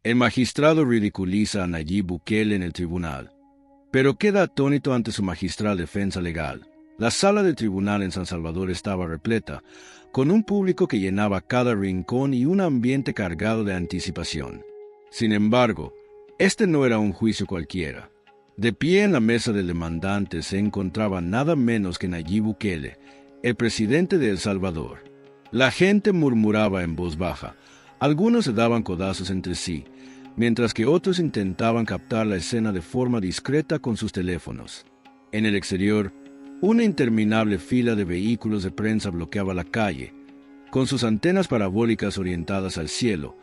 El magistrado ridiculiza a Nayib Bukele en el tribunal, pero queda atónito ante su magistral defensa legal. La sala del tribunal en San Salvador estaba repleta, con un público que llenaba cada rincón y un ambiente cargado de anticipación. Sin embargo, este no era un juicio cualquiera. De pie en la mesa del demandante se encontraba nada menos que Nayib Bukele, el presidente de El Salvador. La gente murmuraba en voz baja, algunos se daban codazos entre sí, mientras que otros intentaban captar la escena de forma discreta con sus teléfonos. En el exterior, una interminable fila de vehículos de prensa bloqueaba la calle, con sus antenas parabólicas orientadas al cielo,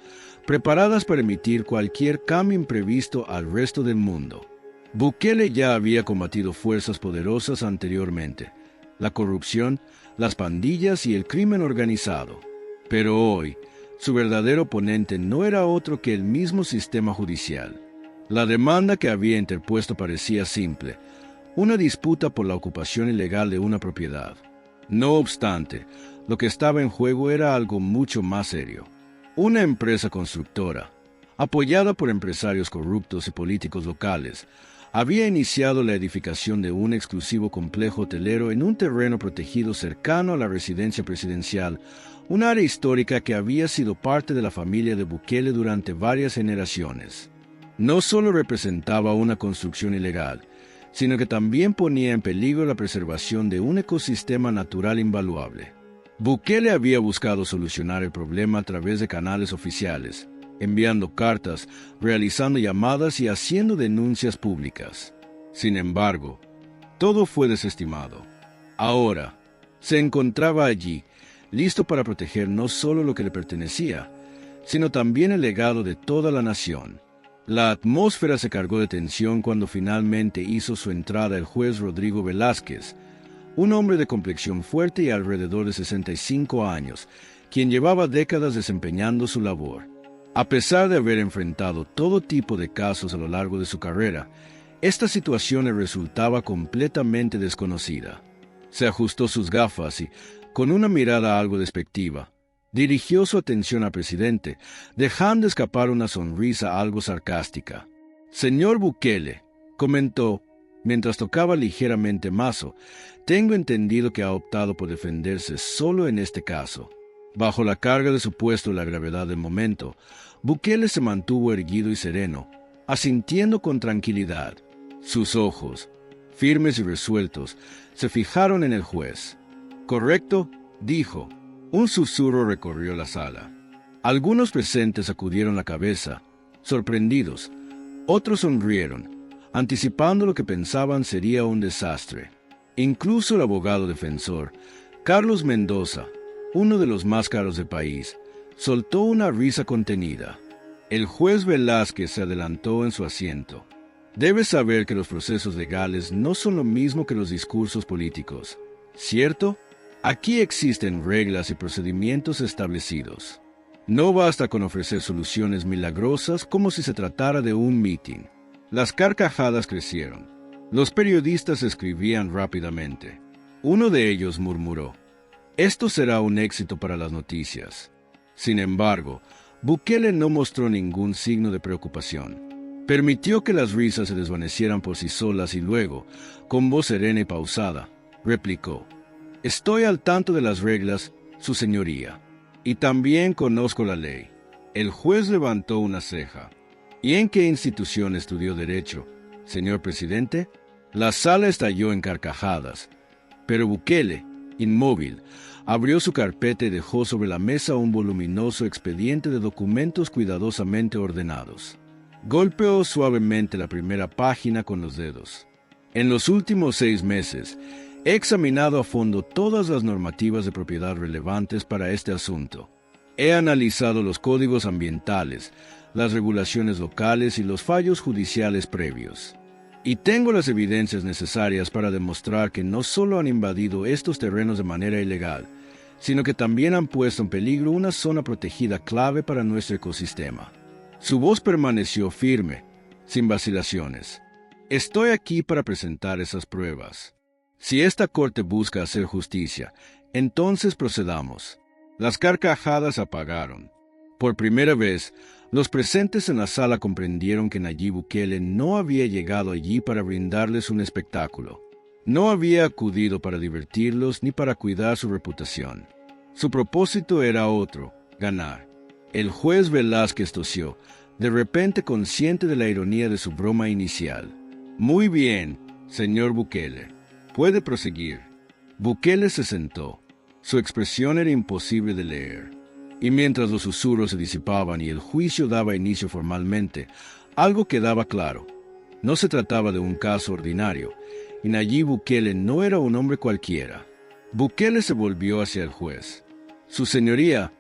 preparadas para emitir cualquier cambio imprevisto al resto del mundo. Bukele ya había combatido fuerzas poderosas anteriormente, la corrupción, las pandillas y el crimen organizado. Pero hoy, su verdadero oponente no era otro que el mismo sistema judicial. La demanda que había interpuesto parecía simple, una disputa por la ocupación ilegal de una propiedad. No obstante, lo que estaba en juego era algo mucho más serio. Una empresa constructora, apoyada por empresarios corruptos y políticos locales, había iniciado la edificación de un exclusivo complejo hotelero en un terreno protegido cercano a la residencia presidencial, un área histórica que había sido parte de la familia de Bukele durante varias generaciones. No solo representaba una construcción ilegal, sino que también ponía en peligro la preservación de un ecosistema natural invaluable. Bukele había buscado solucionar el problema a través de canales oficiales, enviando cartas, realizando llamadas y haciendo denuncias públicas. Sin embargo, todo fue desestimado. Ahora, se encontraba allí, listo para proteger no solo lo que le pertenecía, sino también el legado de toda la nación. La atmósfera se cargó de tensión cuando finalmente hizo su entrada el juez Rodrigo Velázquez, un hombre de complexión fuerte y alrededor de 65 años, quien llevaba décadas desempeñando su labor. A pesar de haber enfrentado todo tipo de casos a lo largo de su carrera, esta situación le resultaba completamente desconocida. Se ajustó sus gafas y, con una mirada algo despectiva, dirigió su atención al presidente, dejando escapar una sonrisa algo sarcástica. «Señor Bukele», comentó, mientras tocaba ligeramente mazo, «tengo entendido que ha optado por defenderse solo en este caso». Bajo la carga de su puesto y la gravedad del momento, Bukele se mantuvo erguido y sereno, asintiendo con tranquilidad. Sus ojos, firmes y resueltos, se fijaron en el juez. «Correcto», dijo. Un susurro recorrió la sala. Algunos presentes sacudieron la cabeza, sorprendidos. Otros sonrieron, anticipando lo que pensaban sería un desastre. Incluso el abogado defensor, Carlos Mendoza, uno de los más caros del país, soltó una risa contenida. El juez Velázquez se adelantó en su asiento. «Debes saber que los procesos legales no son lo mismo que los discursos políticos, ¿cierto? Aquí existen reglas y procedimientos establecidos. No basta con ofrecer soluciones milagrosas como si se tratara de un mitin». Las carcajadas crecieron. Los periodistas escribían rápidamente. Uno de ellos murmuró: «Esto será un éxito para las noticias». Sin embargo, Bukele no mostró ningún signo de preocupación. Permitió que las risas se desvanecieran por sí solas y luego, con voz serena y pausada, replicó: «Estoy al tanto de las reglas, su señoría, y también conozco la ley». El juez levantó una ceja. «¿Y en qué institución estudió Derecho, señor presidente?» La sala estalló en carcajadas, pero Bukele, inmóvil, abrió su carpeta y dejó sobre la mesa un voluminoso expediente de documentos cuidadosamente ordenados. Golpeó suavemente la primera página con los dedos. «En los últimos 6 meses, he examinado a fondo todas las normativas de propiedad relevantes para este asunto. He analizado los códigos ambientales, las regulaciones locales y los fallos judiciales previos. Y tengo las evidencias necesarias para demostrar que no solo han invadido estos terrenos de manera ilegal, sino que también han puesto en peligro una zona protegida clave para nuestro ecosistema». Su voz permaneció firme, sin vacilaciones. «Estoy aquí para presentar esas pruebas. Si esta corte busca hacer justicia, entonces procedamos». Las carcajadas apagaron. Por primera vez, los presentes en la sala comprendieron que Nayib Bukele no había llegado allí para brindarles un espectáculo. No había acudido para divertirlos ni para cuidar su reputación. Su propósito era otro: ganar. El juez Velázquez tosió, de repente consciente de la ironía de su broma inicial. Muy bien, señor Bukele. Puede proseguir. Bukele se sentó. Su expresión era imposible de leer. Y mientras los susurros se disipaban y el juicio daba inicio formalmente, algo quedaba claro. No se trataba de un caso ordinario, y Nayib Bukele no era un hombre cualquiera. Bukele se volvió hacia el juez. Su señoría,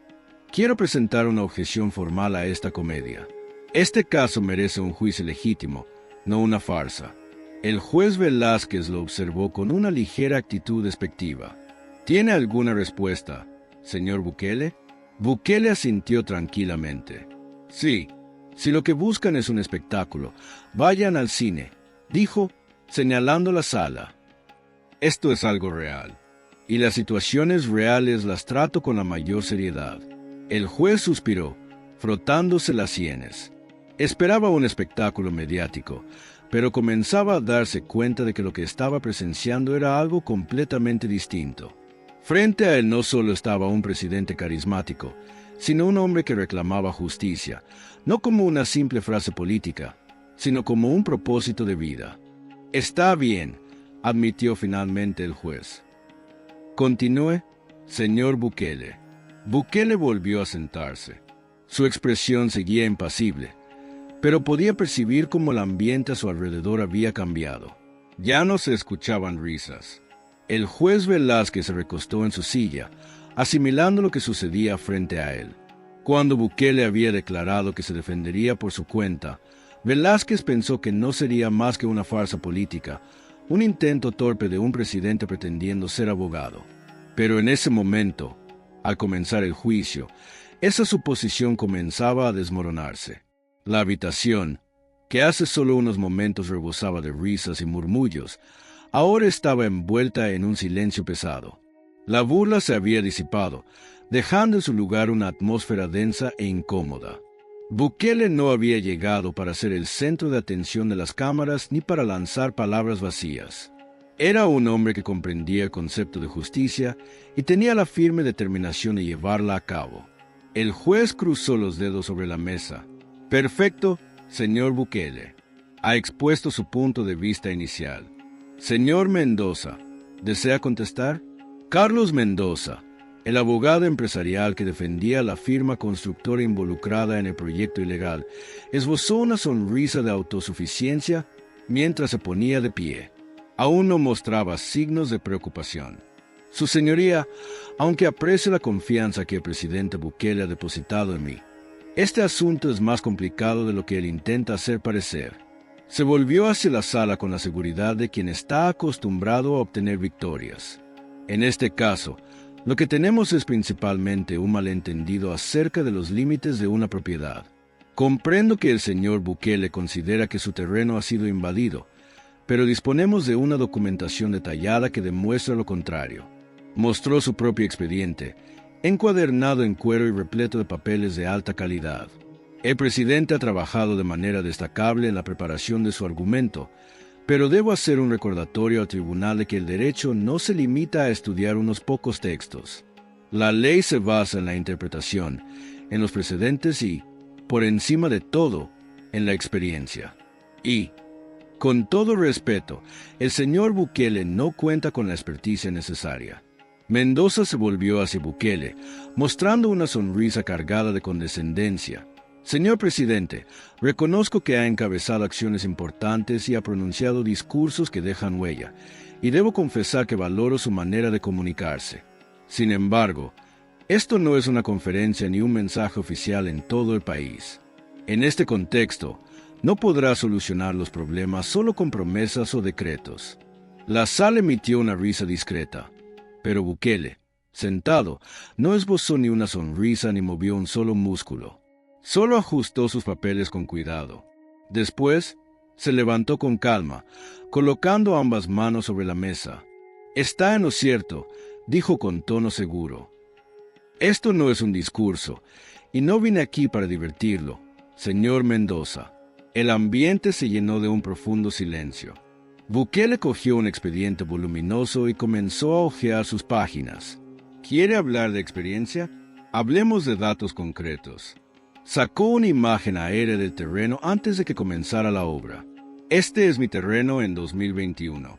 quiero presentar una objeción formal a esta comedia. Este caso merece un juicio legítimo, no una farsa. El juez Velázquez lo observó con una ligera actitud despectiva. ¿Tiene alguna respuesta, señor Bukele? Bukele asintió tranquilamente. Sí, si lo que buscan es un espectáculo, vayan al cine, dijo, señalando la sala. Esto es algo real, y las situaciones reales las trato con la mayor seriedad. El juez suspiró, frotándose las sienes. Esperaba un espectáculo mediático, pero comenzaba a darse cuenta de que lo que estaba presenciando era algo completamente distinto. Frente a él no solo estaba un presidente carismático, sino un hombre que reclamaba justicia, no como una simple frase política, sino como un propósito de vida. Está bien, admitió finalmente el juez. Continúe, señor Bukele. Bukele volvió a sentarse. Su expresión seguía impasible, pero podía percibir cómo el ambiente a su alrededor había cambiado. Ya no se escuchaban risas. El juez Velázquez se recostó en su silla, asimilando lo que sucedía frente a él. Cuando Bukele había declarado que se defendería por su cuenta, Velázquez pensó que no sería más que una farsa política, un intento torpe de un presidente pretendiendo ser abogado. Pero en ese momento, al comenzar el juicio, esa suposición comenzaba a desmoronarse. La habitación, que hace solo unos momentos rebosaba de risas y murmullos, ahora estaba envuelta en un silencio pesado. La burla se había disipado, dejando en su lugar una atmósfera densa e incómoda. Bukele no había llegado para ser el centro de atención de las cámaras ni para lanzar palabras vacías. Era un hombre que comprendía el concepto de justicia y tenía la firme determinación de llevarla a cabo. El juez cruzó los dedos sobre la mesa. Perfecto, señor Bukele. Ha expuesto su punto de vista inicial. Señor Mendoza, ¿desea contestar? Carlos Mendoza, el abogado empresarial que defendía la firma constructora involucrada en el proyecto ilegal, esbozó una sonrisa de autosuficiencia mientras se ponía de pie. Aún no mostraba signos de preocupación. Su señoría, aunque aprecio la confianza que el presidente Bukele ha depositado en mí, este asunto es más complicado de lo que él intenta hacer parecer. Se volvió hacia la sala con la seguridad de quien está acostumbrado a obtener victorias. En este caso, lo que tenemos es principalmente un malentendido acerca de los límites de una propiedad. Comprendo que el señor Bukele considera que su terreno ha sido invadido, pero disponemos de una documentación detallada que demuestra lo contrario. Mostró su propio expediente, encuadernado en cuero y repleto de papeles de alta calidad. El presidente ha trabajado de manera destacable en la preparación de su argumento, pero debo hacer un recordatorio al tribunal de que el derecho no se limita a estudiar unos pocos textos. La ley se basa en la interpretación, en los precedentes y, por encima de todo, en la experiencia. Y, con todo respeto, el señor Bukele no cuenta con la experticia necesaria. Mendoza se volvió hacia Bukele, mostrando una sonrisa cargada de condescendencia. Señor presidente, reconozco que ha encabezado acciones importantes y ha pronunciado discursos que dejan huella, y debo confesar que valoro su manera de comunicarse. Sin embargo, esto no es una conferencia ni un mensaje oficial en todo el país. En este contexto, no podrá solucionar los problemas solo con promesas o decretos. La sala emitió una risa discreta, pero Bukele, sentado, no esbozó ni una sonrisa ni movió un solo músculo. Solo ajustó sus papeles con cuidado. Después, se levantó con calma, colocando ambas manos sobre la mesa. «Está en lo cierto», dijo con tono seguro. «Esto no es un discurso, Y no vine aquí para divertirlo, señor Mendoza. El ambiente se llenó de un profundo silencio. Bukele cogió un expediente voluminoso y comenzó a hojear sus páginas. ¿Quiere hablar de experiencia? Hablemos de datos concretos. Sacó una imagen aérea del terreno antes de que comenzara la obra. Este es mi terreno en 2021.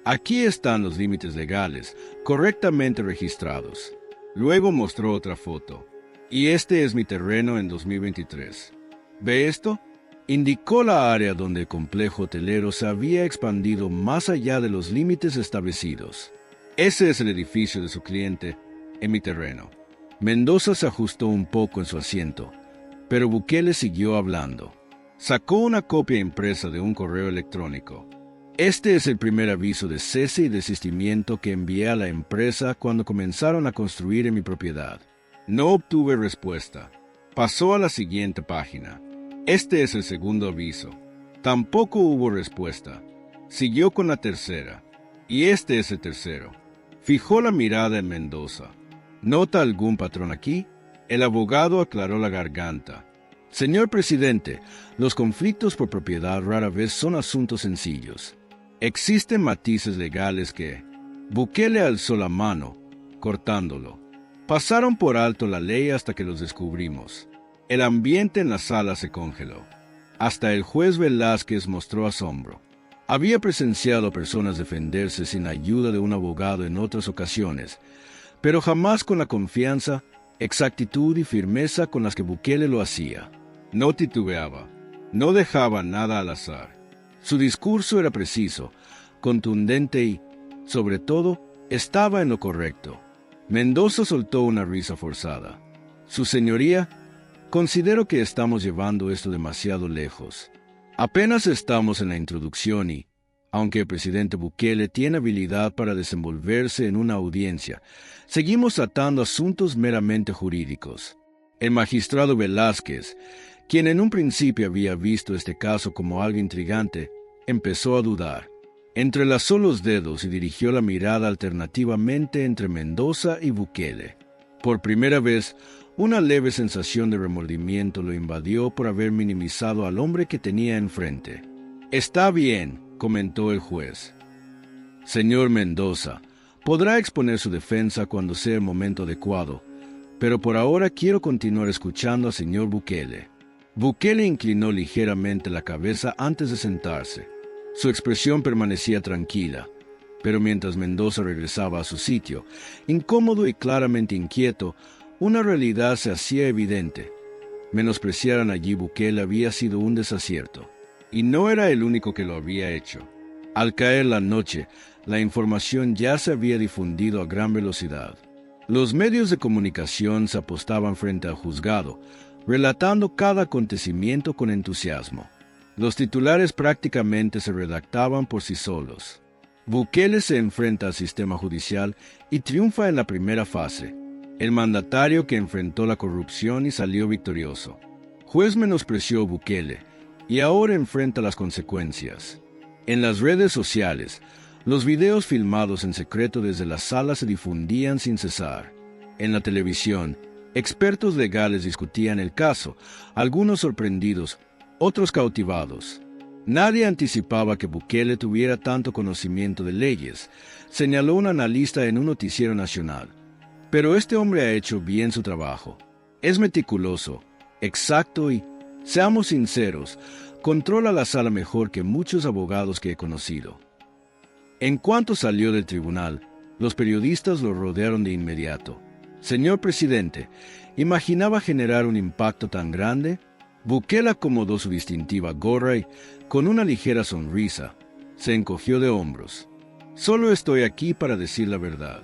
Aquí están los límites legales, correctamente registrados. Luego mostró otra foto. Y este es mi terreno en 2023. ¿Ve esto? Indicó la área donde el complejo hotelero se había expandido más allá de los límites establecidos. Ese es el edificio de su cliente, en mi terreno. Mendoza se ajustó un poco en su asiento, pero Bukele siguió hablando. Sacó una copia impresa de un correo electrónico. Este es el primer aviso de cese y desistimiento que envié a la empresa cuando comenzaron a construir en mi propiedad. No obtuve respuesta. Pasó a la siguiente página. Este es el segundo aviso. Tampoco hubo respuesta. Siguió con la tercera. Y este es el tercero. Fijó la mirada en Mendoza. ¿Nota algún patrón aquí? El abogado aclaró la garganta. Señor presidente, los conflictos por propiedad rara vez son asuntos sencillos. Existen matices legales que... Bukele alzó la mano, cortándolo. Pasaron por alto la ley hasta que los descubrimos. El ambiente en la sala se congeló. Hasta el juez Velázquez mostró asombro. Había presenciado a personas defenderse sin ayuda de un abogado en otras ocasiones, pero jamás con la confianza, exactitud y firmeza con las que Bukele lo hacía. No titubeaba, no dejaba nada al azar. Su discurso era preciso, contundente y, sobre todo, estaba en lo correcto. Mendoza soltó una risa forzada. Su señoría, considero que estamos llevando esto demasiado lejos. Apenas estamos en la introducción y, aunque el presidente Bukele tiene habilidad para desenvolverse en una audiencia, seguimos tratando asuntos meramente jurídicos. El magistrado Velázquez, quien en un principio había visto este caso como algo intrigante, empezó a dudar. Entrelazó los dedos y dirigió la mirada alternativamente entre Mendoza y Bukele. Por primera vez, una leve sensación de remordimiento lo invadió por haber minimizado al hombre que tenía enfrente. «Está bien», comentó el juez. «Señor Mendoza, podrá exponer su defensa cuando sea el momento adecuado, pero por ahora quiero continuar escuchando al señor Bukele». Bukele inclinó ligeramente la cabeza antes de sentarse. Su expresión permanecía tranquila, pero mientras Mendoza regresaba a su sitio, incómodo y claramente inquieto, una realidad se hacía evidente. Menospreciar a Nayib Bukele había sido un desacierto, y no era el único que lo había hecho. Al caer la noche, la información ya se había difundido a gran velocidad. Los medios de comunicación se apostaban frente al juzgado, relatando cada acontecimiento con entusiasmo. Los titulares prácticamente se redactaban por sí solos. Bukele se enfrenta al sistema judicial y triunfa en la primera fase. El mandatario que enfrentó la corrupción y salió victorioso. Juez menospreció a Bukele y ahora enfrenta las consecuencias. En las redes sociales, los videos filmados en secreto desde la sala se difundían sin cesar. En la televisión, expertos legales discutían el caso, algunos sorprendidos, otros cautivados. Nadie anticipaba que Bukele tuviera tanto conocimiento de leyes, señaló un analista en un noticiero nacional. Pero este hombre ha hecho bien su trabajo. Es meticuloso, exacto y, seamos sinceros, controla la sala mejor que muchos abogados que he conocido. En cuanto salió del tribunal, los periodistas lo rodearon de inmediato. Señor presidente, ¿imaginaba generar un impacto tan grande? Bukele acomodó su distintiva gorra y, con una ligera sonrisa, se encogió de hombros. Solo estoy aquí para decir la verdad.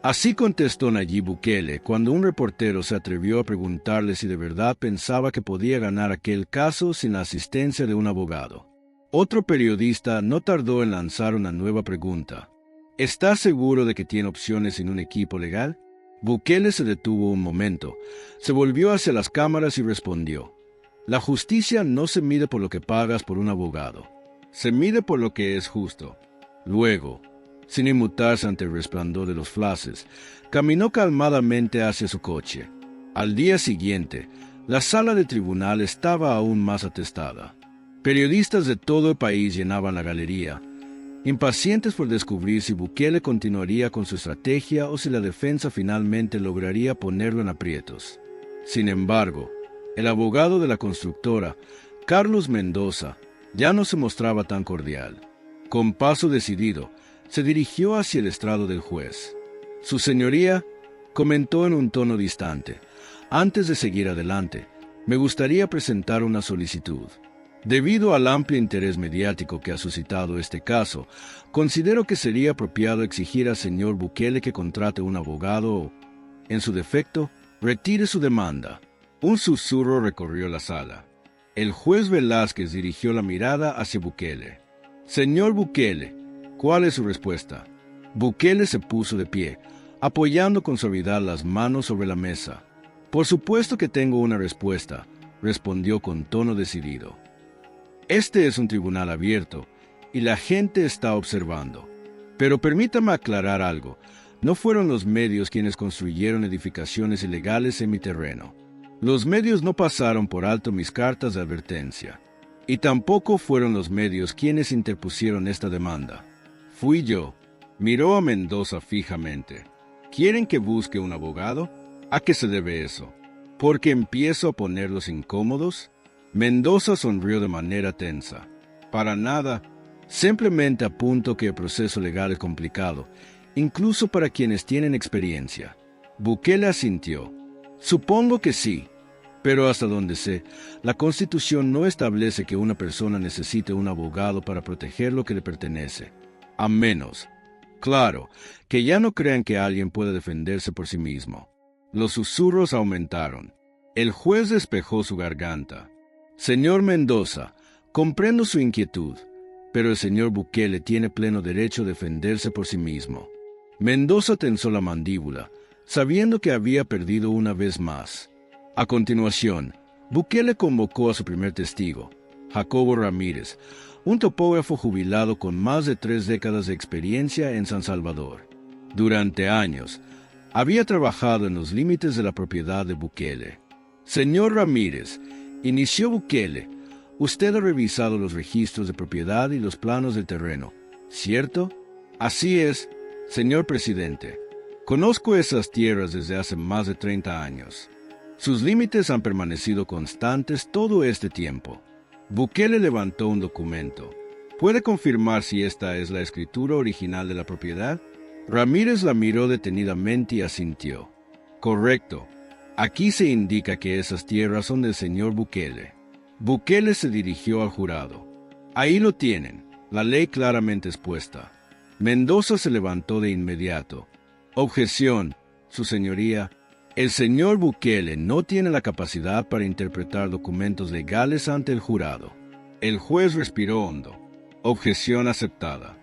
Así contestó Nayib Bukele cuando un reportero se atrevió a preguntarle si de verdad pensaba que podía ganar aquel caso sin la asistencia de un abogado. Otro periodista no tardó en lanzar una nueva pregunta. ¿Está seguro de que tiene opciones sin un equipo legal? Bukele se detuvo un momento, se volvió hacia las cámaras y respondió. La justicia no se mide por lo que pagas por un abogado. Se mide por lo que es justo. Luego, sin inmutarse ante el resplandor de los flashes, caminó calmadamente hacia su coche. Al día siguiente, la sala de tribunal estaba aún más atestada. Periodistas de todo el país llenaban la galería, impacientes por descubrir si Bukele continuaría con su estrategia o si la defensa finalmente lograría ponerlo en aprietos. Sin embargo, el abogado de la constructora, Carlos Mendoza, ya no se mostraba tan cordial. Con paso decidido, se dirigió hacia el estrado del juez. Su señoría comentó en un tono distante: «Antes de seguir adelante, me gustaría presentar una solicitud. Debido al amplio interés mediático que ha suscitado este caso, considero que sería apropiado exigir al señor Bukele que contrate un abogado o, en su defecto, retire su demanda». Un susurro recorrió la sala. El juez Velázquez dirigió la mirada hacia Bukele. «Señor Bukele, ¿cuál es su respuesta?». Bukele se puso de pie, apoyando con suavidad las manos sobre la mesa. «Por supuesto que tengo una respuesta», respondió con tono decidido. «Este es un tribunal abierto y la gente está observando. Pero permítame aclarar algo. No fueron los medios quienes construyeron edificaciones ilegales en mi terreno. Los medios no pasaron por alto mis cartas de advertencia. Y tampoco fueron los medios quienes interpusieron esta demanda. Fui yo». Miró a Mendoza fijamente. «¿Quieren que busque un abogado? ¿A qué se debe eso? ¿Porque empiezo a ponerlos incómodos?». Mendoza sonrió de manera tensa. «Para nada. Simplemente apunto que el proceso legal es complicado, incluso para quienes tienen experiencia». Bukele asintió. «Supongo que sí, pero hasta donde sé, la Constitución no establece que una persona necesite un abogado para proteger lo que le pertenece. A menos, claro, que ya no crean que alguien puede defenderse por sí mismo». Los susurros aumentaron. El juez despejó su garganta. «Señor Mendoza, comprendo su inquietud, pero el señor Bukele tiene pleno derecho a defenderse por sí mismo». Mendoza tensó la mandíbula, sabiendo que había perdido una vez más. A continuación, Bukele convocó a su primer testigo, Jacobo Ramírez, un topógrafo jubilado con más de 3 décadas de experiencia en San Salvador. Durante años, había trabajado en los límites de la propiedad de Bukele. «Señor Ramírez», inició Bukele, «usted ha revisado los registros de propiedad y los planos del terreno, ¿cierto?». «Así es, señor presidente. Conozco esas tierras desde hace más de 30 años. Sus límites han permanecido constantes todo este tiempo». Bukele levantó un documento. «¿Puede confirmar si esta es la escritura original de la propiedad?». Ramírez la miró detenidamente y asintió. «Correcto. Aquí se indica que esas tierras son del señor Bukele». Bukele se dirigió al jurado. «Ahí lo tienen, la ley claramente expuesta». Mendoza se levantó de inmediato. «Objeción, su señoría. El señor Bukele no tiene la capacidad para interpretar documentos legales ante el jurado». El juez respiró hondo. «Objeción aceptada.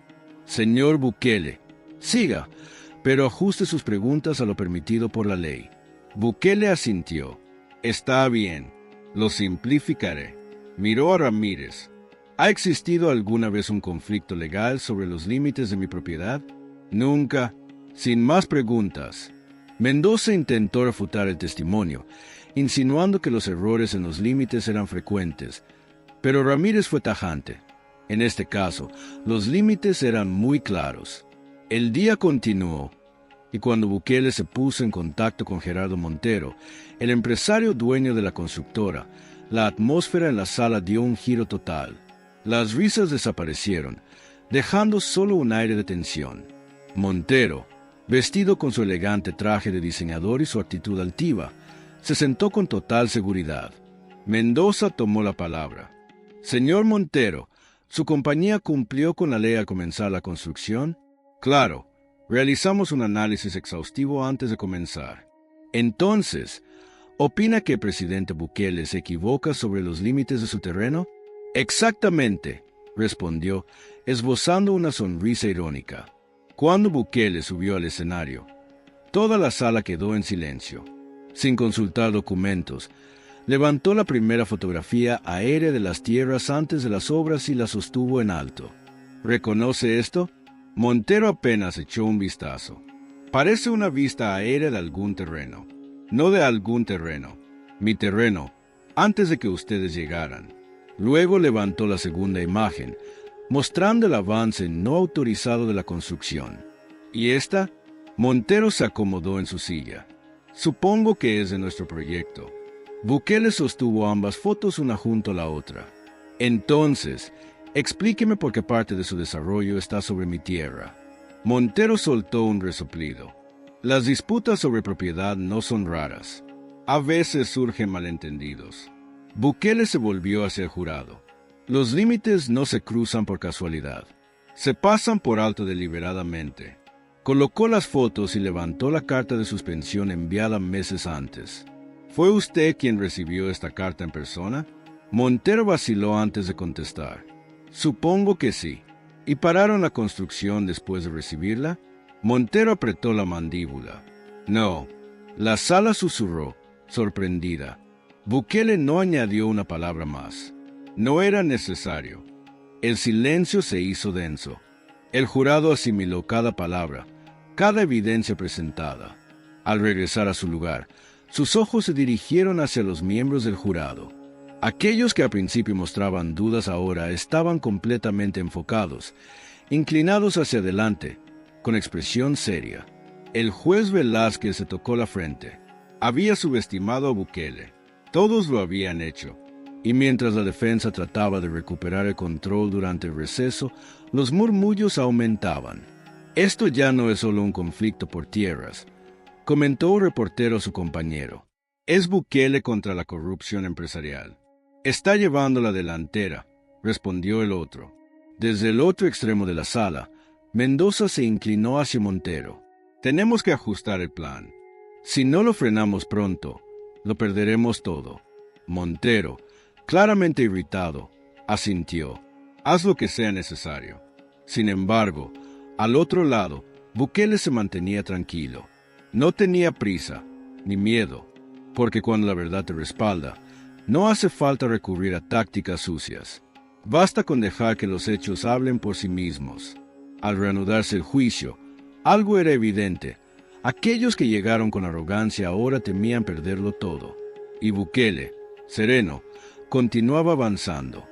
Señor Bukele, siga, pero ajuste sus preguntas a lo permitido por la ley». Bukele asintió. «Está bien, lo simplificaré». Miró a Ramírez. «¿Ha existido alguna vez un conflicto legal sobre los límites de mi propiedad?». «Nunca». «Sin más preguntas». Mendoza intentó refutar el testimonio, insinuando que los errores en los límites eran frecuentes, pero Ramírez fue tajante. En este caso, los límites eran muy claros. El día continuó, y cuando Bukele se puso en contacto con Gerardo Montero, el empresario dueño de la constructora, la atmósfera en la sala dio un giro total. Las risas desaparecieron, dejando solo un aire de tensión. Montero, vestido con su elegante traje de diseñador y su actitud altiva, se sentó con total seguridad. Mendoza tomó la palabra. «Señor Montero, ¿su compañía cumplió con la ley al comenzar la construcción?». «Claro, realizamos un análisis exhaustivo antes de comenzar». «Entonces, ¿opina que el presidente Bukele se equivoca sobre los límites de su terreno?». «Exactamente», respondió, esbozando una sonrisa irónica. Cuando Bukele subió al escenario, toda la sala quedó en silencio. Sin consultar documentos, levantó la primera fotografía aérea de las tierras antes de las obras y la sostuvo en alto. «¿Reconoce esto?». Montero apenas echó un vistazo. «Parece una vista aérea de algún terreno». no de algún terreno. Mi terreno, antes de que ustedes llegaran. Luego levantó la segunda imagen, mostrando el avance no autorizado de la construcción. ¿Y esta? Montero se acomodó en su silla. Supongo que es de nuestro proyecto. Bukele sostuvo ambas fotos una junto a la otra. Entonces, explíqueme por qué parte de su desarrollo está sobre mi tierra. Montero soltó un resoplido. Las disputas sobre propiedad no son raras. A veces surgen malentendidos. Bukele se volvió hacia el jurado. Los límites no se cruzan por casualidad. Se pasan por alto deliberadamente. Colocó las fotos y levantó la carta de suspensión enviada meses antes. ¿Fue usted quien recibió esta carta en persona? Montero vaciló antes de contestar. Supongo que sí. ¿Y pararon la construcción después de recibirla? Montero apretó la mandíbula. No. La sala susurró, sorprendida. Bukele no añadió una palabra más. No era necesario. El silencio se hizo denso. El jurado asimiló cada palabra, cada evidencia presentada. Al regresar a su lugar, sus ojos se dirigieron hacia los miembros del jurado. Aquellos que al principio mostraban dudas ahora estaban completamente enfocados, inclinados hacia adelante, con expresión seria. El juez Velázquez se tocó la frente. Había subestimado a Bukele. Todos lo habían hecho. Y mientras la defensa trataba de recuperar el control durante el receso, los murmullos aumentaban. Esto ya no es solo un conflicto por tierras, comentó un reportero a su compañero. Es Bukele contra la corrupción empresarial. Está llevando la delantera, respondió el otro. Desde el otro extremo de la sala, Mendoza se inclinó hacia Montero. Tenemos que ajustar el plan. Si no lo frenamos pronto, lo perderemos todo. Montero, claramente irritado, asintió. Haz lo que sea necesario. Sin embargo, al otro lado, Bukele se mantenía tranquilo. No tenía prisa, ni miedo, porque cuando la verdad te respalda, no hace falta recurrir a tácticas sucias. Basta con dejar que los hechos hablen por sí mismos. Al reanudarse el juicio, algo era evidente. Aquellos que llegaron con arrogancia ahora temían perderlo todo. Y Bukele, sereno, continuaba avanzando.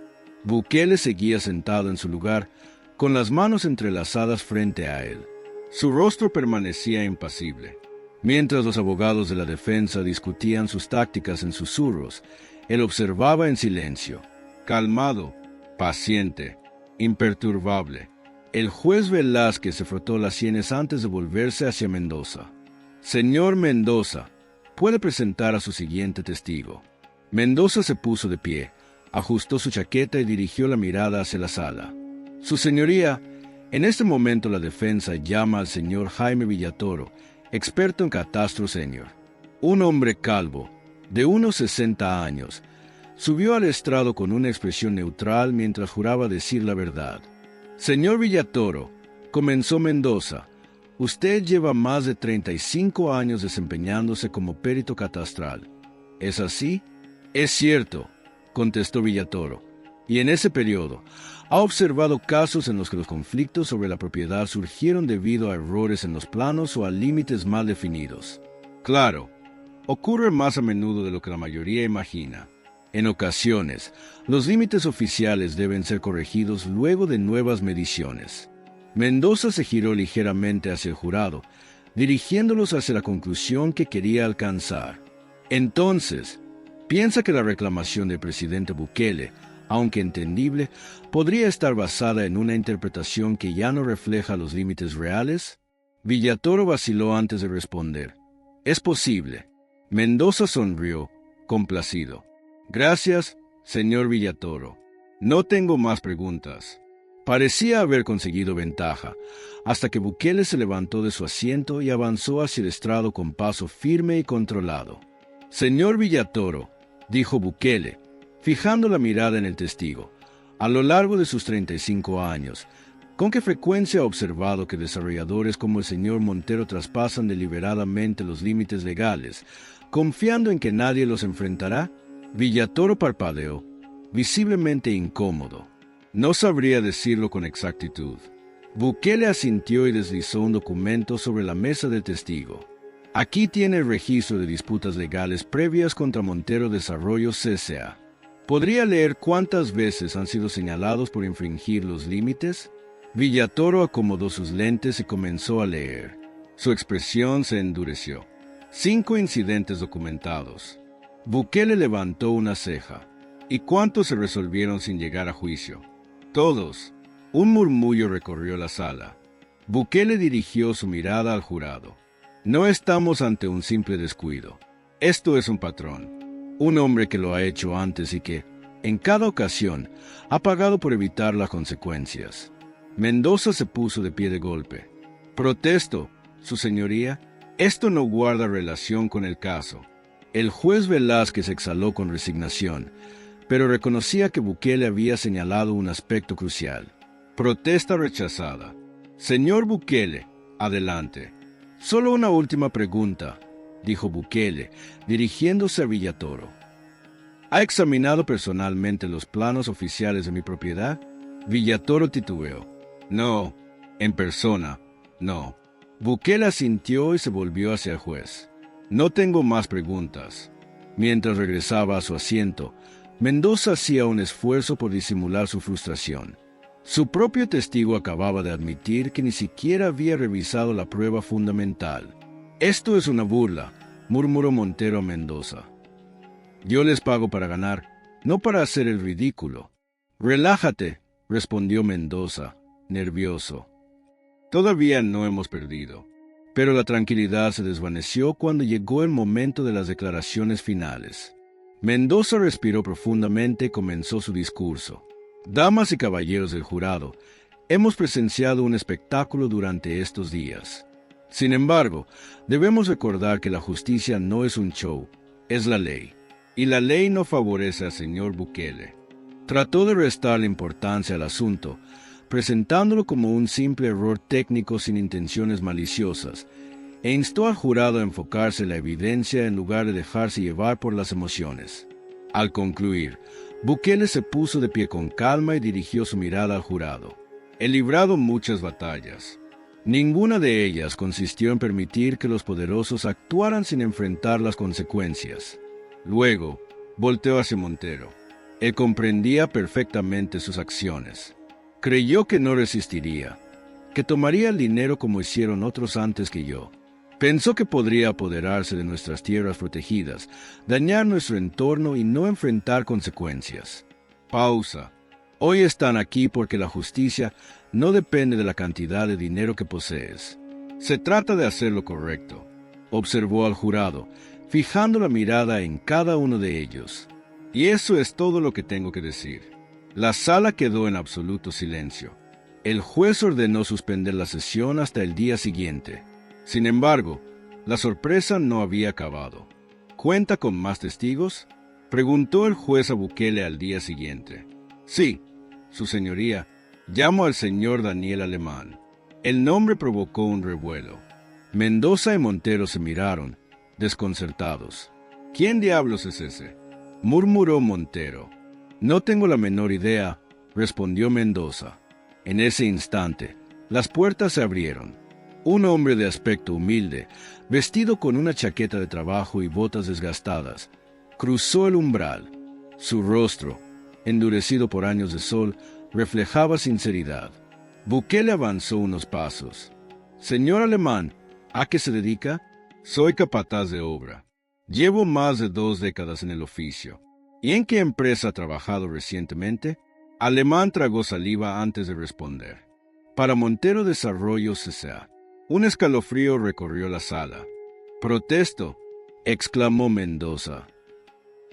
Bukele seguía sentado en su lugar, con las manos entrelazadas frente a él. Su rostro permanecía impasible. Mientras los abogados de la defensa discutían sus tácticas en susurros, él observaba en silencio, calmado, paciente, imperturbable. El juez Velázquez se frotó las sienes antes de volverse hacia Mendoza. Señor Mendoza, puede presentar a su siguiente testigo. Mendoza se puso de pie, ajustó su chaqueta y dirigió la mirada hacia la sala. Su señoría, en este momento la defensa llama al señor Jaime Villatoro, experto en catastro senior. Un hombre calvo, de unos 60 años, subió al estrado con una expresión neutral mientras juraba decir la verdad. Señor Villatoro, comenzó Mendoza, usted lleva más de 35 años desempeñándose como perito catastral. ¿Es así? Es cierto, contestó Villatoro, y en ese periodo ha observado casos en los que los conflictos sobre la propiedad surgieron debido a errores en los planos o a límites mal definidos. Claro, ocurre más a menudo de lo que la mayoría imagina. En ocasiones, los límites oficiales deben ser corregidos luego de nuevas mediciones. Mendoza se giró ligeramente hacia el jurado, dirigiéndolos hacia la conclusión que quería alcanzar. Entonces, ¿piensa que la reclamación del presidente Bukele, aunque entendible, podría estar basada en una interpretación que ya no refleja los límites reales? Villatoro vaciló antes de responder. Es posible. Mendoza sonrió, complacido. Gracias, señor Villatoro. No tengo más preguntas. Parecía haber conseguido ventaja, hasta que Bukele se levantó de su asiento y avanzó hacia el estrado con paso firme y controlado. Señor Villatoro, dijo Bukele, fijando la mirada en el testigo, a lo largo de sus 35 años, ¿con qué frecuencia ha observado que desarrolladores como el señor Montero traspasan deliberadamente los límites legales, confiando en que nadie los enfrentará? Villatoro parpadeó, visiblemente incómodo. No sabría decirlo con exactitud. Bukele asintió y deslizó un documento sobre la mesa del testigo. Aquí tiene el registro de disputas legales previas contra Montero Desarrollo C.C.A. ¿Podría leer cuántas veces han sido señalados por infringir los límites? Villatoro acomodó sus lentes y comenzó a leer. Su expresión se endureció. 5 incidentes documentados. Bukele levantó una ceja. ¿Y cuántos se resolvieron sin llegar a juicio? Todos. Un murmullo recorrió la sala. Bukele dirigió su mirada al jurado. No estamos ante un simple descuido. Esto es un patrón. Un hombre que lo ha hecho antes y que, en cada ocasión, ha pagado por evitar las consecuencias. Mendoza se puso de pie de golpe. Protesto, Su Señoría, esto no guarda relación con el caso. El juez Velázquez exhaló con resignación, pero reconocía que Bukele había señalado un aspecto crucial. Protesta rechazada. Señor Bukele, adelante. Solo una última pregunta, dijo Bukele, dirigiéndose a Villatoro. ¿Ha examinado personalmente los planos oficiales de mi propiedad? Villatoro titubeó. No, en persona, no. Bukele asintió y se volvió hacia el juez. No tengo más preguntas. Mientras regresaba a su asiento, Mendoza hacía un esfuerzo por disimular su frustración. Su propio testigo acababa de admitir que ni siquiera había revisado la prueba fundamental. Esto es una burla, murmuró Montero a Mendoza. Yo les pago para ganar, no para hacer el ridículo. Relájate, respondió Mendoza, nervioso. Todavía no hemos perdido. Pero la tranquilidad se desvaneció cuando llegó el momento de las declaraciones finales. Mendoza respiró profundamente y comenzó su discurso. Damas y caballeros del jurado, hemos presenciado un espectáculo durante estos días. Sin embargo, debemos recordar que la justicia no es un show, es la ley. Y la ley no favorece al señor Bukele. Trató de restarle importancia al asunto, presentándolo como un simple error técnico sin intenciones maliciosas, e instó al jurado a enfocarse en la evidencia en lugar de dejarse llevar por las emociones. Al concluir, Bukele se puso de pie con calma y dirigió su mirada al jurado. He librado muchas batallas. Ninguna de ellas consistió en permitir que los poderosos actuaran sin enfrentar las consecuencias. Luego, volteó hacia Montero. Él comprendía perfectamente sus acciones. Creyó que no resistiría, que tomaría el dinero como hicieron otros antes que yo. Pensó que podría apoderarse de nuestras tierras protegidas, dañar nuestro entorno y no enfrentar consecuencias. Pausa. Hoy están aquí porque la justicia no depende de la cantidad de dinero que posees. Se trata de hacer lo correcto. Observó al jurado, fijando la mirada en cada uno de ellos. Y eso es todo lo que tengo que decir. La sala quedó en absoluto silencio. El juez ordenó suspender la sesión hasta el día siguiente. Sin embargo, la sorpresa no había acabado. ¿Cuenta con más testigos?, preguntó el juez a Bukele al día siguiente. Sí, Su Señoría, llamo al señor Daniel Alemán. El nombre provocó un revuelo. Mendoza y Montero se miraron, desconcertados. ¿Quién diablos es ese?, murmuró Montero. No tengo la menor idea, respondió Mendoza. En ese instante, las puertas se abrieron. Un hombre de aspecto humilde, vestido con una chaqueta de trabajo y botas desgastadas, cruzó el umbral. Su rostro, endurecido por años de sol, reflejaba sinceridad. Bukele avanzó unos pasos. Señor Alemán, ¿a qué se dedica? Soy capataz de obra. Llevo más de 2 décadas en el oficio. ¿Y en qué empresa ha trabajado recientemente? Alemán tragó saliva antes de responder. Para Montero Desarrollo C.C.A. Un escalofrío recorrió la sala. Protesto, exclamó Mendoza.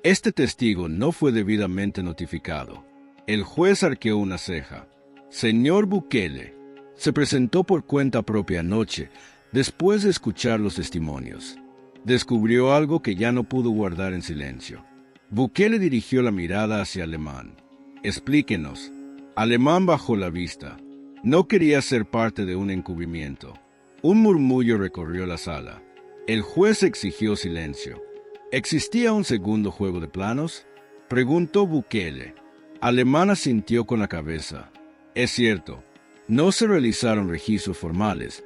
Este testigo no fue debidamente notificado. El juez arqueó una ceja. Señor Bukele, se presentó por cuenta propia anoche, después de escuchar los testimonios. Descubrió algo que ya no pudo guardar en silencio. Bukele dirigió la mirada hacia Alemán. Explíquenos. Alemán bajó la vista. No quería ser parte de un encubrimiento. Un murmullo recorrió la sala. El juez exigió silencio. ¿Existía un segundo juego de planos?, preguntó Bukele. Alemán asintió con la cabeza. Es cierto, no se realizaron registros formales,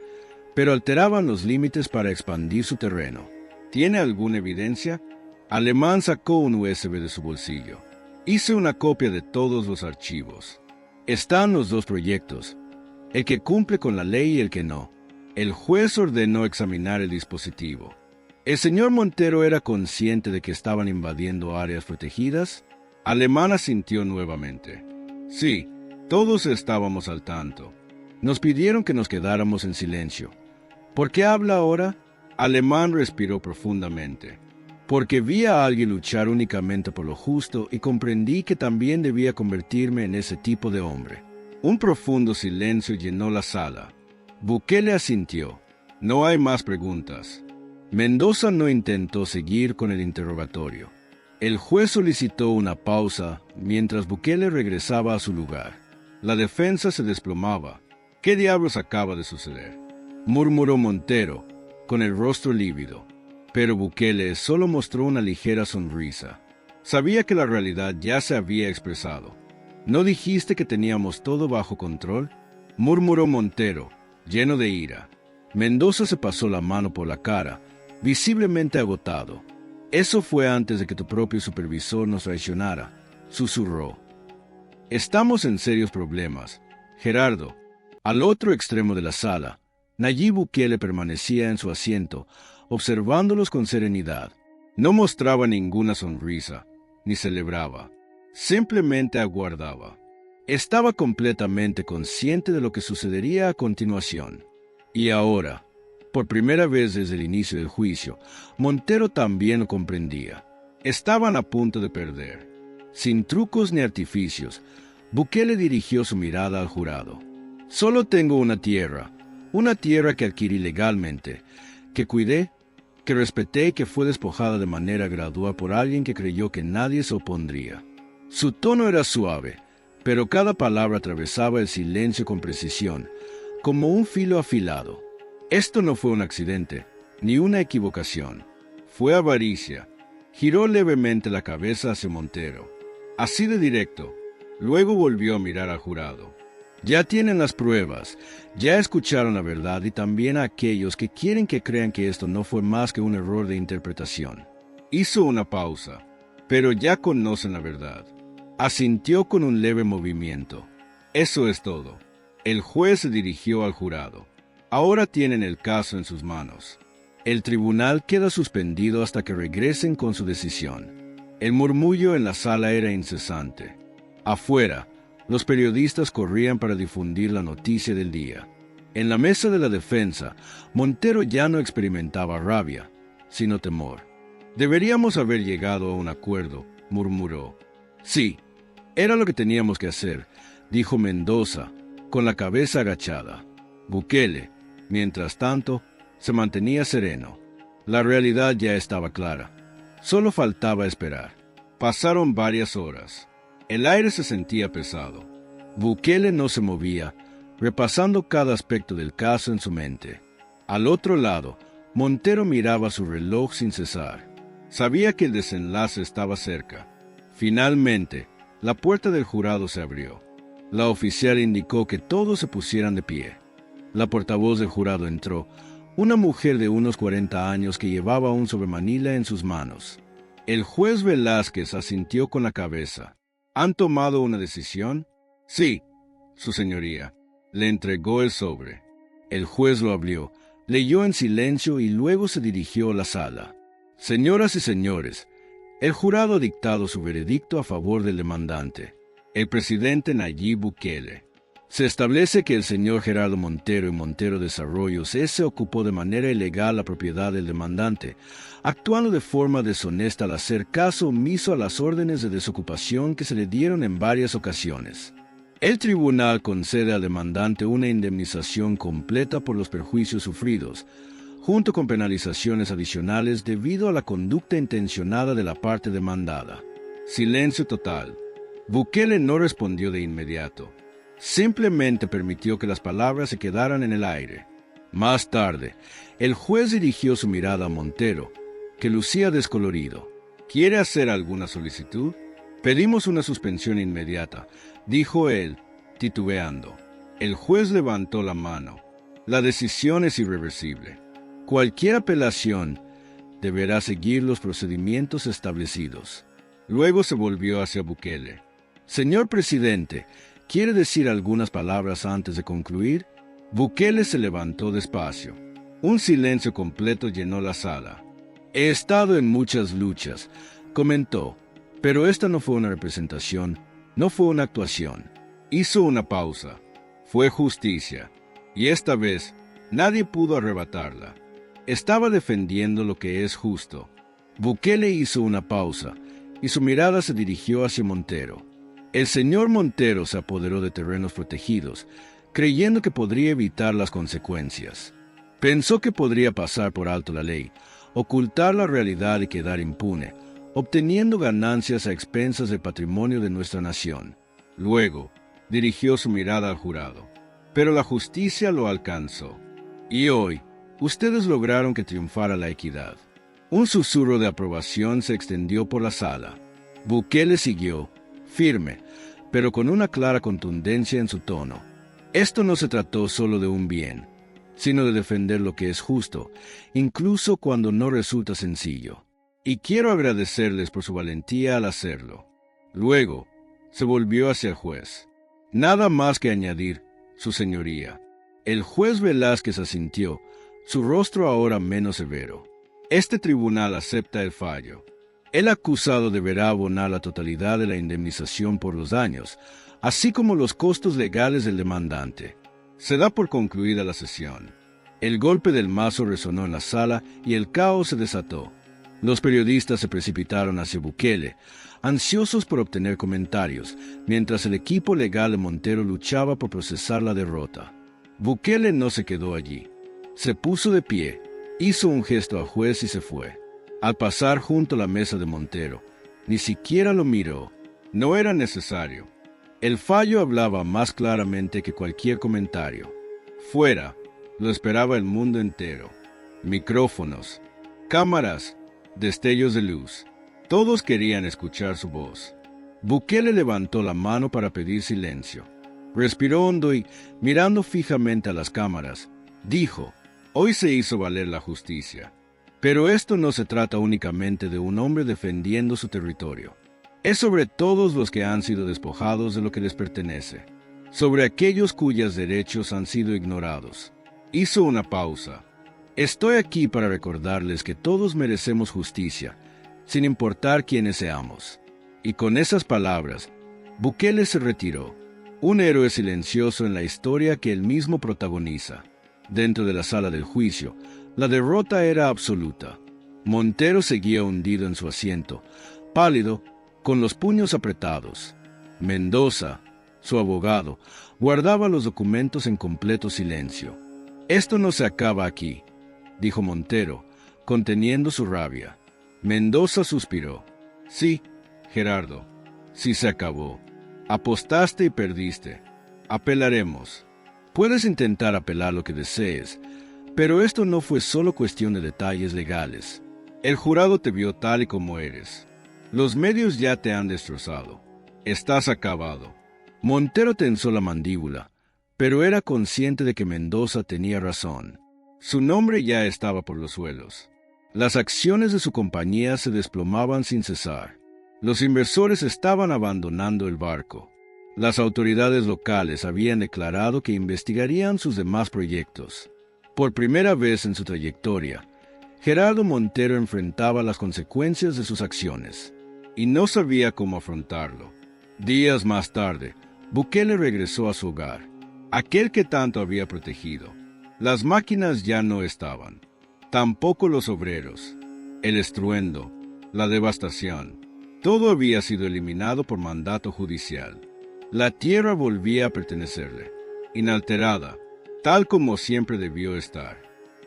pero alteraban los límites para expandir su terreno. ¿Tiene alguna evidencia? Alemán sacó un USB de su bolsillo. Hice una copia de todos los archivos. Están los dos proyectos, el que cumple con la ley y el que no. El juez ordenó examinar el dispositivo. ¿El señor Montero era consciente de que estaban invadiendo áreas protegidas? Alemán asintió nuevamente. Sí, todos estábamos al tanto. Nos pidieron que nos quedáramos en silencio. ¿Por qué habla ahora? Alemán respiró profundamente. Porque vi a alguien luchar únicamente por lo justo y comprendí que también debía convertirme en ese tipo de hombre. Un profundo silencio llenó la sala. Bukele asintió. No hay más preguntas. Mendoza no intentó seguir con el interrogatorio. El juez solicitó una pausa mientras Bukele regresaba a su lugar. La defensa se desplomaba. ¿Qué diablos acaba de suceder?, murmuró Montero, con el rostro lívido. Pero Bukele solo mostró una ligera sonrisa. Sabía que la realidad ya se había expresado. ¿No dijiste que teníamos todo bajo control?, murmuró Montero, lleno de ira. Mendoza se pasó la mano por la cara, visiblemente agotado. Eso fue antes de que tu propio supervisor nos traicionara, susurró. Estamos en serios problemas, Gerardo. Al otro extremo de la sala, Nayib Bukele permanecía en su asiento, observándolos con serenidad. No mostraba ninguna sonrisa, ni celebraba. Simplemente aguardaba. Estaba completamente consciente de lo que sucedería a continuación. Y ahora, por primera vez desde el inicio del juicio, Montero también lo comprendía. Estaban a punto de perder. Sin trucos ni artificios, Bukele dirigió su mirada al jurado. Solo tengo una tierra que adquirí legalmente, que cuidé, que respeté y que fue despojada de manera gradual por alguien que creyó que nadie se opondría. Su tono era suave, pero cada palabra atravesaba el silencio con precisión, como un filo afilado. Esto no fue un accidente, ni una equivocación. Fue avaricia. Giró levemente la cabeza hacia Montero, así de directo. Luego volvió a mirar al jurado. Ya tienen las pruebas, ya escucharon la verdad y también a aquellos que quieren que crean que esto no fue más que un error de interpretación. Hizo una pausa, pero ya conocen la verdad. Asintió con un leve movimiento. Eso es todo. El juez se dirigió al jurado. Ahora tienen el caso en sus manos. El tribunal queda suspendido hasta que regresen con su decisión. El murmullo en la sala era incesante. Afuera, los periodistas corrían para difundir la noticia del día. En la mesa de la defensa, Montero ya no experimentaba rabia, sino temor. Deberíamos haber llegado a un acuerdo, murmuró. Sí, era lo que teníamos que hacer, dijo Mendoza, con la cabeza agachada. Bukele, mientras tanto, se mantenía sereno. La realidad ya estaba clara. Solo faltaba esperar. Pasaron varias horas. El aire se sentía pesado. Bukele no se movía, repasando cada aspecto del caso en su mente. Al otro lado, Montero miraba su reloj sin cesar. Sabía que el desenlace estaba cerca. Finalmente, la puerta del jurado se abrió. La oficial indicó que todos se pusieran de pie. La portavoz del jurado entró, una mujer de unos 40 años que llevaba un sobremanila en sus manos. El juez Velázquez asintió con la cabeza. ¿Han tomado una decisión? Sí, su señoría. Le entregó el sobre. El juez lo abrió, leyó en silencio y luego se dirigió a la sala. Señoras y señores, el jurado ha dictado su veredicto a favor del demandante, el presidente Nayib Bukele. Se establece que el señor Gerardo Montero y Montero Desarrollos se ocupó de manera ilegal la propiedad del demandante, actuando de forma deshonesta al hacer caso omiso a las órdenes de desocupación que se le dieron en varias ocasiones. El tribunal concede al demandante una indemnización completa por los perjuicios sufridos, junto con penalizaciones adicionales debido a la conducta intencionada de la parte demandada. Silencio total. Bukele no respondió de inmediato. Simplemente permitió que las palabras se quedaran en el aire. Más tarde, el juez dirigió su mirada a Montero, que lucía descolorido. ¿Quiere hacer alguna solicitud? Pedimos una suspensión inmediata, dijo él, titubeando. El juez levantó la mano. La decisión es irreversible. Cualquier apelación deberá seguir los procedimientos establecidos. Luego se volvió hacia Bukele. Señor presidente, ¿quiere decir algunas palabras antes de concluir? Bukele se levantó despacio. Un silencio completo llenó la sala. He estado en muchas luchas, comentó, pero esta no fue una representación, no fue una actuación. Hizo una pausa. Fue justicia. Y esta vez, nadie pudo arrebatarla. Estaba defendiendo lo que es justo. Bukele hizo una pausa, y su mirada se dirigió hacia Montero. El señor Montero se apoderó de terrenos protegidos, creyendo que podría evitar las consecuencias. Pensó que podría pasar por alto la ley, ocultar la realidad y quedar impune, obteniendo ganancias a expensas del patrimonio de nuestra nación. Luego, dirigió su mirada al jurado. Pero la justicia lo alcanzó. Y hoy, ustedes lograron que triunfara la equidad. Un susurro de aprobación se extendió por la sala. Bukele siguió, firme, pero con una clara contundencia en su tono. Esto no se trató solo de un bien, sino de defender lo que es justo, incluso cuando no resulta sencillo. Y quiero agradecerles por su valentía al hacerlo. Luego, se volvió hacia el juez. Nada más que añadir, su señoría. El juez Velázquez asintió, su rostro ahora menos severo. Este tribunal acepta el fallo. El acusado deberá abonar la totalidad de la indemnización por los daños, así como los costos legales del demandante. Se da por concluida la sesión. El golpe del mazo resonó en la sala y el caos se desató. Los periodistas se precipitaron hacia Bukele, ansiosos por obtener comentarios, mientras el equipo legal de Montero luchaba por procesar la derrota. Bukele no se quedó allí. Se puso de pie, hizo un gesto al juez y se fue. Al pasar junto a la mesa de Montero, ni siquiera lo miró. No era necesario. El fallo hablaba más claramente que cualquier comentario. Fuera, lo esperaba el mundo entero. Micrófonos, cámaras, destellos de luz. Todos querían escuchar su voz. Bukele levantó la mano para pedir silencio. Respiró hondo y, mirando fijamente a las cámaras, dijo: «Hoy se hizo valer la justicia. Pero esto no se trata únicamente de un hombre defendiendo su territorio. Es sobre todos los que han sido despojados de lo que les pertenece, sobre aquellos cuyos derechos han sido ignorados». Hizo una pausa. «Estoy aquí para recordarles que todos merecemos justicia, sin importar quiénes seamos». Y con esas palabras, Bukele se retiró, un héroe silencioso en la historia que él mismo protagoniza. Dentro de la sala del juicio, la derrota era absoluta. Montero seguía hundido en su asiento, pálido, con los puños apretados. Mendoza, su abogado, guardaba los documentos en completo silencio. «Esto no se acaba aquí», dijo Montero, conteniendo su rabia. Mendoza suspiró. «Sí, Gerardo, sí se acabó. Apostaste y perdiste. Apelaremos. Puedes intentar apelar lo que desees, pero esto no fue solo cuestión de detalles legales. El jurado te vio tal y como eres. Los medios ya te han destrozado. Estás acabado». Montero tensó la mandíbula, pero era consciente de que Mendoza tenía razón. Su nombre ya estaba por los suelos. Las acciones de su compañía se desplomaban sin cesar. Los inversores estaban abandonando el barco. Las autoridades locales habían declarado que investigarían sus demás proyectos. Por primera vez en su trayectoria, Gerardo Montero enfrentaba las consecuencias de sus acciones, y no sabía cómo afrontarlo. Días más tarde, Bukele regresó a su hogar, aquel que tanto había protegido. Las máquinas ya no estaban, tampoco los obreros, el estruendo, la devastación. Todo había sido eliminado por mandato judicial. La tierra volvía a pertenecerle, inalterada, tal como siempre debió estar.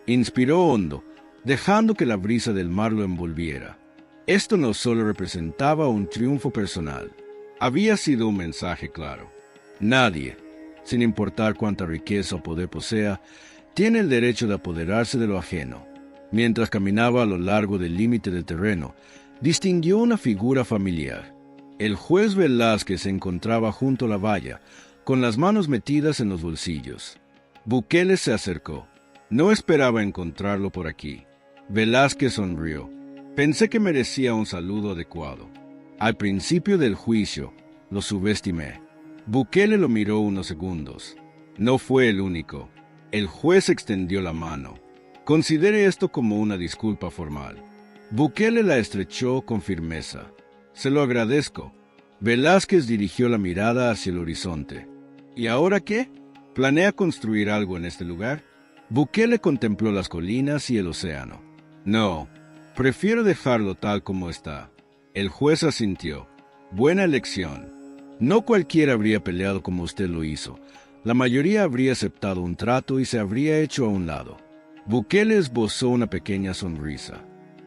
Inspiró hondo, dejando que la brisa del mar lo envolviera. Esto no solo representaba un triunfo personal, había sido un mensaje claro. Nadie, sin importar cuánta riqueza o poder posea, tiene el derecho de apoderarse de lo ajeno. Mientras caminaba a lo largo del límite del terreno, distinguió una figura familiar. El juez Velázquez se encontraba junto a la valla, con las manos metidas en los bolsillos. Bukele se acercó. No esperaba encontrarlo por aquí. Velázquez sonrió. Pensé que merecía un saludo adecuado. Al principio del juicio, lo subestimé. Bukele lo miró unos segundos. No fue el único. El juez extendió la mano. Considere esto como una disculpa formal. Bukele la estrechó con firmeza. Se lo agradezco. Velázquez dirigió la mirada hacia el horizonte. ¿Y ahora qué? ¿Planea construir algo en este lugar? Bukele contempló las colinas y el océano. No, prefiero dejarlo tal como está. El juez asintió. Buena elección. No cualquiera habría peleado como usted lo hizo. La mayoría habría aceptado un trato y se habría hecho a un lado. Bukele esbozó una pequeña sonrisa.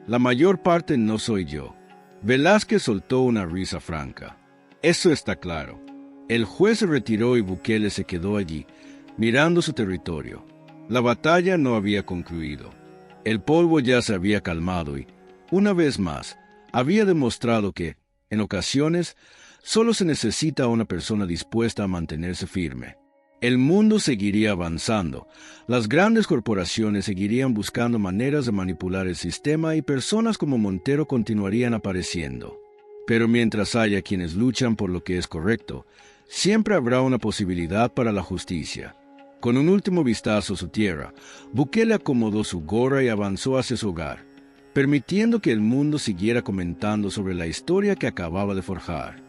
La mayor parte no soy yo. Velázquez soltó una risa franca. Eso está claro. El juez se retiró y Bukele se quedó allí, mirando su territorio. La batalla no había concluido. El polvo ya se había calmado y, una vez más, había demostrado que, en ocasiones, solo se necesita una persona dispuesta a mantenerse firme. El mundo seguiría avanzando, las grandes corporaciones seguirían buscando maneras de manipular el sistema y personas como Montero continuarían apareciendo. Pero mientras haya quienes luchan por lo que es correcto, siempre habrá una posibilidad para la justicia. Con un último vistazo a su tierra, Bukele acomodó su gorra y avanzó hacia su hogar, permitiendo que el mundo siguiera comentando sobre la historia que acababa de forjar.